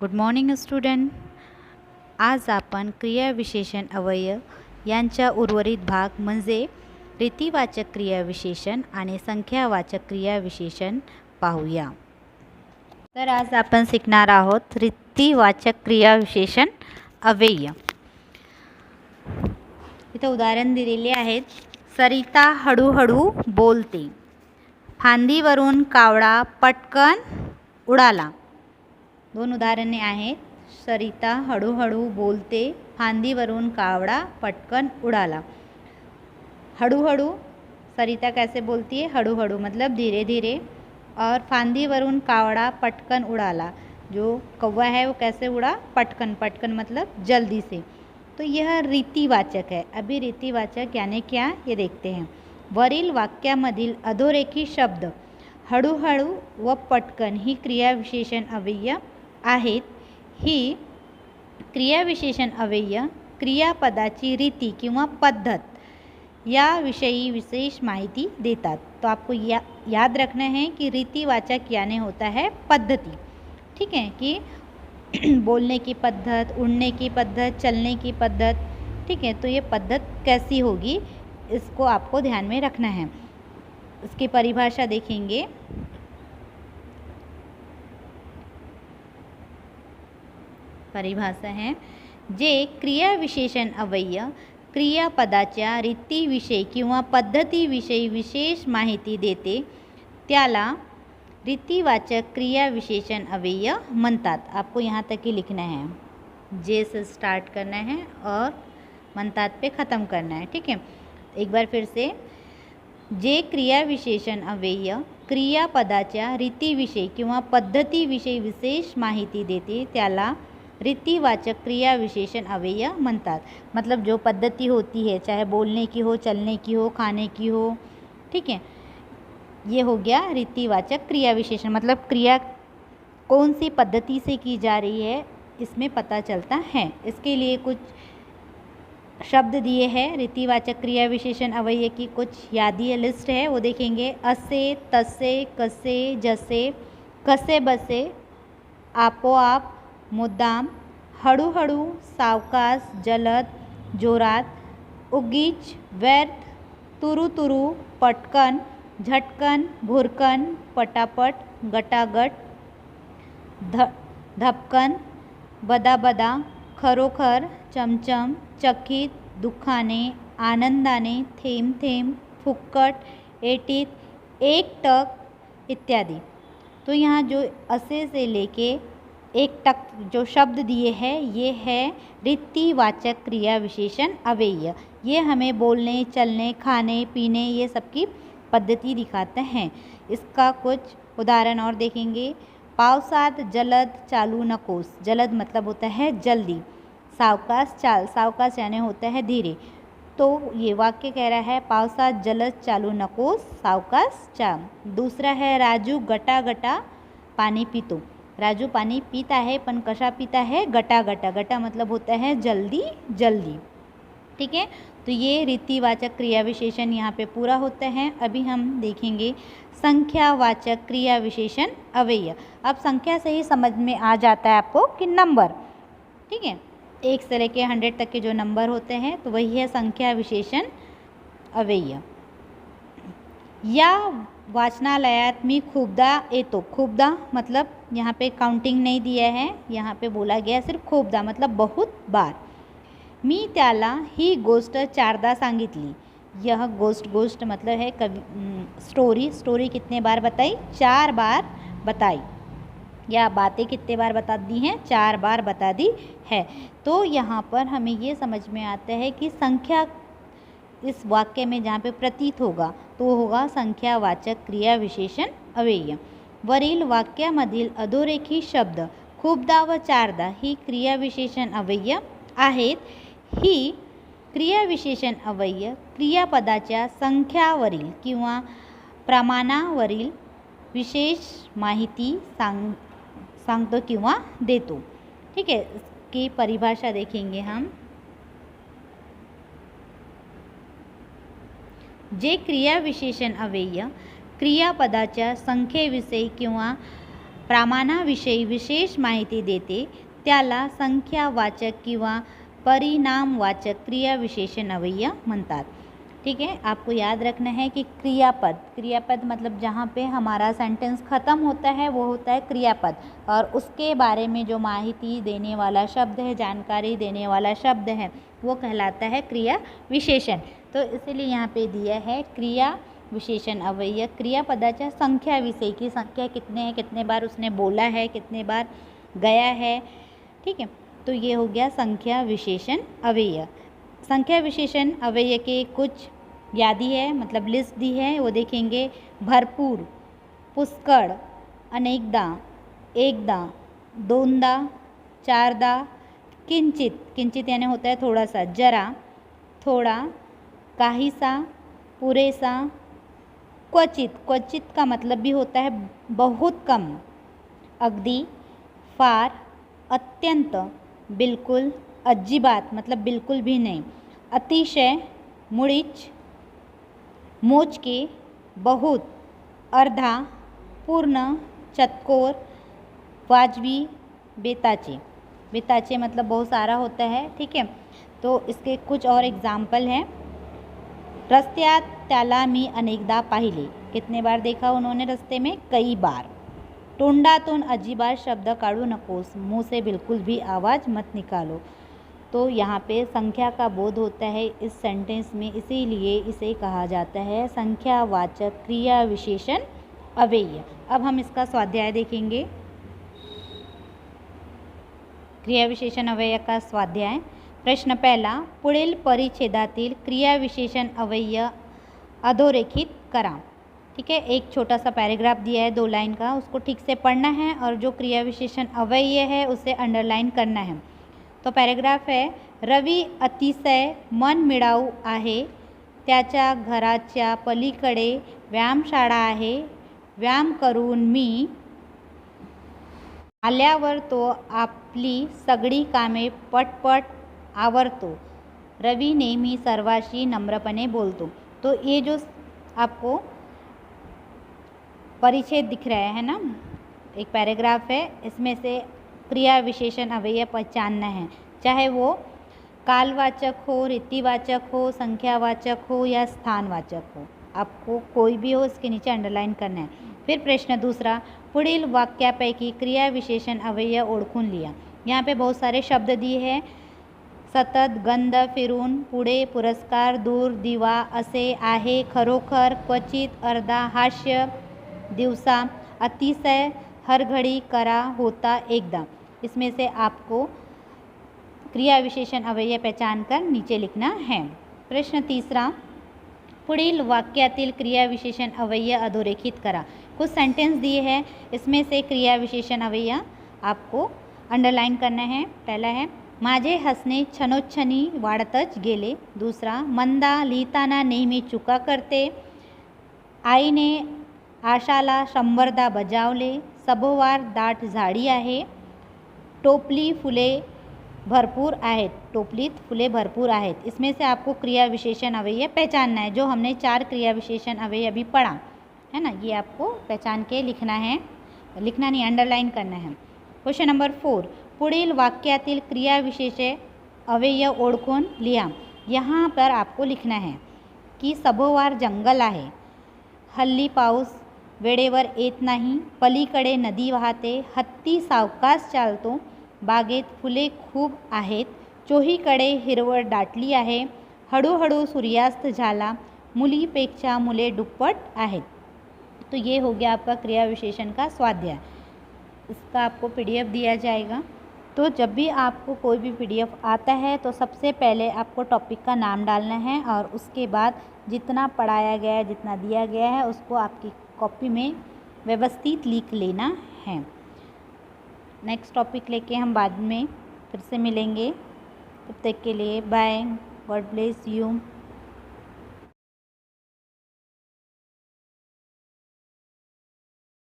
Good morning student. आज आपण क्रियाविशेषण अवयव यांचा उर्वरित भाग म्हणजे रीतिवाचक क्रियाविशेषण आणि संख्यावाचक क्रियाविशेषण पाहूया. तर आज आपण शिकणार आहोत रीतिवाचक क्रियाविशेषण अव्यय. इथे उदाहरण दिलेले आहेत. सरिता हळूहळू बोलते. फांदीवरून कावळा पटकन उडाला. दोन उदाहरणे आहेत. सरिता हळूहळू बोलते, फांदीवरून कावड़ा पटकन उड़ाला. हळूहळू सरिता कैसे बोलती है? हळूहळू मतलब धीरे धीरे. और फांदीवरून कावड़ा पटकन उड़ाला, जो कौवा है वो कैसे उड़ा? पटकन. पटकन मतलब जल्दी से. तो यह रीतिवाचक है. अभी रीतिवाचक यानी क्या ये देखते हैं. वरील वाक्यामधील अधोरेखित शब्द हळूहळू व पटकन ही क्रियाविशेषण अव्यय आहेत. ही क्रियाविशेषण अव्यय क्रियापदाची रीति किंवा पद्धत याविषयी विशेष माहिती देतात. तो आपको याद रखना है कि रीतिवाचक यानी होता है पद्धति. ठीक है, कि बोलने की पद्धत, उड़ने की पद्धत, चलने की पद्धत. ठीक है, तो ये पद्धत कैसी होगी इसको आपको ध्यान में रखना है. इसकी परिभाषा देखेंगे. परिभाषा है, जे क्रियाविशेषण अव्यय क्रियापदाच्या रीतीविषयी किंवा पद्धतीविषयी विशेष माहिती देते त्याला रीतिवाचक क्रियाविशेषण अव्यय म्हणतात. आपको यहाँ तक ही लिखना है. जे से स्टार्ट करना है और म्हणतात पे ख़त्म करना है. ठीक है, एक बार फिर से. जे क्रियाविशेषण अव्यय क्रियापदाच्या रीतीविषयी किंवा पद्धतीविषयी विशेष माहिती देते त्याला रीतिवाचक क्रियाविशेषण अव्यय म्हणतात. मतलब जो पद्धति होती है, चाहे बोलने की हो, चलने की हो, खाने की हो. ठीक है, ये हो गया रीतिवाचक क्रियाविशेषण. मतलब क्रिया कौन सी पद्धति से की जा रही है इसमें पता चलता है. इसके लिए कुछ शब्द दिए हैं रीतिवाचक क्रियाविशेषण अव्यय की. कुछ यादी लिस्ट है, वो देखेंगे. असे, तसे, कसे, जसे, कसे बसे, आपोआप, मुद्दाम, हळूहळू, सावकाश, जलद, जोरात, उगीच, व्यर्थ, तुरु-तुरु, पटकन, झटकन, भुरकन, पटापट, गटागट, धपकन, बदाबदा, खरोखर, चमचम, चकित, दुखाने, आनंदाने, थेंब थेंब, फुक्कट, एटीत, एकटक इत्यादि. तो यहाँ जो असे से लेके एक तक जो शब्द दिए हैं ये है रीतिवाचक क्रियाविशेषण अव्यय. ये हमें बोलने, चलने, खाने, पीने ये सब की पद्धति दिखाते हैं. इसका कुछ उदाहरण और देखेंगे. पावसात जलद चालू नकोस. जलद मतलब होता है जल्दी. सावकाश चाल, सावकाश यानी होता है धीरे. तो ये वाक्य कह रहा है पावसात जलद चालू नकोस, सावकाश चाल. दूसरा है राजू गटा गटा पानी पीतो. राजू पानी पीता है पण कशा पीता है? गटा गटा. गटा मतलब होता है जल्दी जल्दी. ठीक है, तो ये रीतिवाचक क्रियाविशेषण यहाँ पे पूरा होता है. अभी हम देखेंगे संख्यावाचक क्रियाविशेषण अव्यय. अब संख्या से ही समझ में आ जाता है आपको कि नंबर. ठीक है, 1 से लेके 100 तक के जो नंबर होते हैं तो वही है संख्या विशेषण अव्यय. या वाचनालयात मी खूबदा येतो. खूबदा मतलब यहाँ पे काउंटिंग नहीं दिया है, यहाँ पे बोला गया सिर्फ खूबदा मतलब बहुत बार. मी त्याला ही गोष्ट 4दा सांगितली. यह गोष्ट मतलब है स्टोरी. स्टोरी कितने बार बताई? 4 बार बताई. या बातें कितने बार बता दी हैं? 4 बार बता दी है. तो यहाँ पर हमें ये समझ में आता है कि संख्या इस वाक्य में जहाँ पे प्रतीत होगा तो होगा संख्यावाचक क्रियाविशेषण अव्यय. वरील वाक्यामधील अधोरेखित शब्द खूबदा व 4दा ही क्रियाविशेषण अव्यय आहेत. ही क्रियाविशेषण अव्यय क्रियापदाच्या संख्यावरील किंवा प्रमाणावरील विशेष माहिती सांगतो किंवा देतो. ठीक है, इसकी परिभाषा देखेंगे हम. जे क्रियाविशेषण अव्यय क्रियापदाच्या संख्येविषयी किंवा प्रमाणाविषयी विशेष माहिती देते त्याला संख्यावाचक किंवा परिणामवाचक क्रियाविशेषण अवयव म्हणतात। ठीक है, आपको याद रखना है कि क्रियापद मतलब जहाँ पे हमारा सेंटेंस ख़त्म होता है वो होता है क्रियापद, और उसके बारे में जो माहिती देने वाला शब्द है, जानकारी देने वाला शब्द है, वो कहलाता है क्रिया विशेषण। तो इसीलिए यहाँ पे दिया है क्रिया विशेषण अवयव क्रियापदाच्या संख्याविषयी की संख्या कितने है, कितने बार उसने बोला है, कितने बार गया है। ठीक है, तो ये हो गया संख्या विशेषण अवयव। संख्या विशेषण अवयव के कुछ यादी है, मतलब लिस्ट दी है, वो देखेंगे। भरपूर, पुष्कळ, अनेकदा, एकदा, दोनदा, चारदा, किंचित, किंचित यानी होता है थोड़ा सा, जरा, थोड़ा, काहीसा, पुरेसा, क्वचित, क्वचित का मतलब भी होता है बहुत कम, अगदी, फार, अत्यंत, बिल्कुल, अजिबात मतलब बिल्कुल भी नहीं, अतिशय, मुळीच, मोजके, बहुत, अर्धा, पूर्ण, चतकोर, वाजवी, बेताचे। बेताचे मतलब बहुत सारा होता है। ठीक है, तो इसके कुछ और एग्जाम्पल हैं। रस्त्यात त्याला मी अनेकदा पाहिले, कितने बार देखा उन्होंने रस्ते में, कई बार। तोंडातून अजिबात शब्द काढू नकोस, मुंह से बिल्कुल भी आवाज़ मत निकालो। तो यहाँ पे संख्या का बोध होता है इस सेंटेंस में, इसीलिए इसे कहा जाता है संख्यावाचक क्रिया विशेषण अवयव। अब हम इसका स्वाध्याय देखेंगे। क्रिया विशेषण अवयव का स्वाध्याय। प्रश्न पहला, पुढील परिच्छेदातील क्रिया विशेषण अवयव अधोरेखित करा। ठीक है, एक छोटा सा पैराग्राफ दिया है 2 लाइन का, उसको ठीक से पढ़ना है और जो क्रिया विशेषण अवयव है उसे अंडरलाइन करना है। तो पैराग्राफ है, रवी अतिशय मनमिळाऊ आहे, त्याच्या घराच्या पलीकडे व्यायामशाळा आहे, व्यायाम करून मी आल्यावर तो आपली सगळी कामे पटपट आवरतो, रवि नेहमी सर्वांशी नम्रपणे बोलतो। तो ये जो आपको परिच्छेद दिख रहा है ना, एक पैराग्राफ है, इसमें से क्रिया विशेषण अवयव पहचानना है, चाहे वो कालवाचक हो, रीतिवाचक हो, संख्यावाचक हो या स्थानवाचक हो, आपको कोई भी हो इसके नीचे अंडरलाइन करना है। फिर प्रश्न दूसरा, पुढील वाक्यापैकी क्रिया विशेषण अवयव ओळखून लिहा। यहाँ पे बहुत सारे शब्द दिए हैं, सतत, गंध, फिरून, पुढे, पुरस्कार, दूर, दिवा, असे, आहे, खरोखर, क्वचित, अर्धा, हास्य, दिवसा, अतिशय, हर घड़ी, करा, होता, एकदा। इसमें से आपको क्रिया विशेषण अवयव पहचान कर नीचे लिखना है। प्रश्न तीसरा, पुढील वाक्यातील क्रिया विशेषण अवयव अधोरेखित करा। कुछ सेंटेंस दिए हैं, इसमें से क्रिया विशेषण अवयव आपको अंडरलाइन करना है। पहला है, माझे हसणे क्षणोक्षणी वाढतच गेले। दूसरा, मंदा लिहिताना नेहमी चुका करते, आईने आशाला 100दा बजावले, सभोवार दाट झाडी आहे, टोपली फुले भरपूर आहेत, टोपलीत फुले भरपूर आहेत। इसमें से आपको क्रिया विशेषण अवयव पहचानना है, जो हमने 4 क्रिया विशेषण अवयव अभी पढ़ा है ना, ये आपको पहचान के लिखना है, लिखना नहीं अंडरलाइन करना है। क्वेश्चन नंबर 4, पुढील वाक्यातील क्रिया विशेषण अवयव ओळखून लिहा। यहाँ पर आपको लिखना है की सभोवार जंगल आहे, हल्ली पाऊस वेळेवर येत नाही, पलीकडे नदी वाहते, हत्ती सावकाश चालतो, बागेत फुले खूप आहेत, चोहीकडे हिरवळ दाटली आहे, हळूहळू सूर्यास्त झाला, मुलीपेक्षा मुले दुप्पट आहेत। तो ये हो गया आपका क्रिया विशेषण का स्वाध्याय। इसका आपको PDF दिया जाएगा। तो जब भी आपको कोई भी PDF आता है तो सबसे पहले आपको टॉपिक का नाम डालना है और उसके बाद जितना पढ़ाया गया है, जितना दिया गया है, उसको आपकी कॉपी में व्यवस्थित लिख लेना है। नेक्स्ट टॉपिक लेके हम बाद में फिर से मिलेंगे, तब तक के लिए बाय, गॉड ब्लेस यू।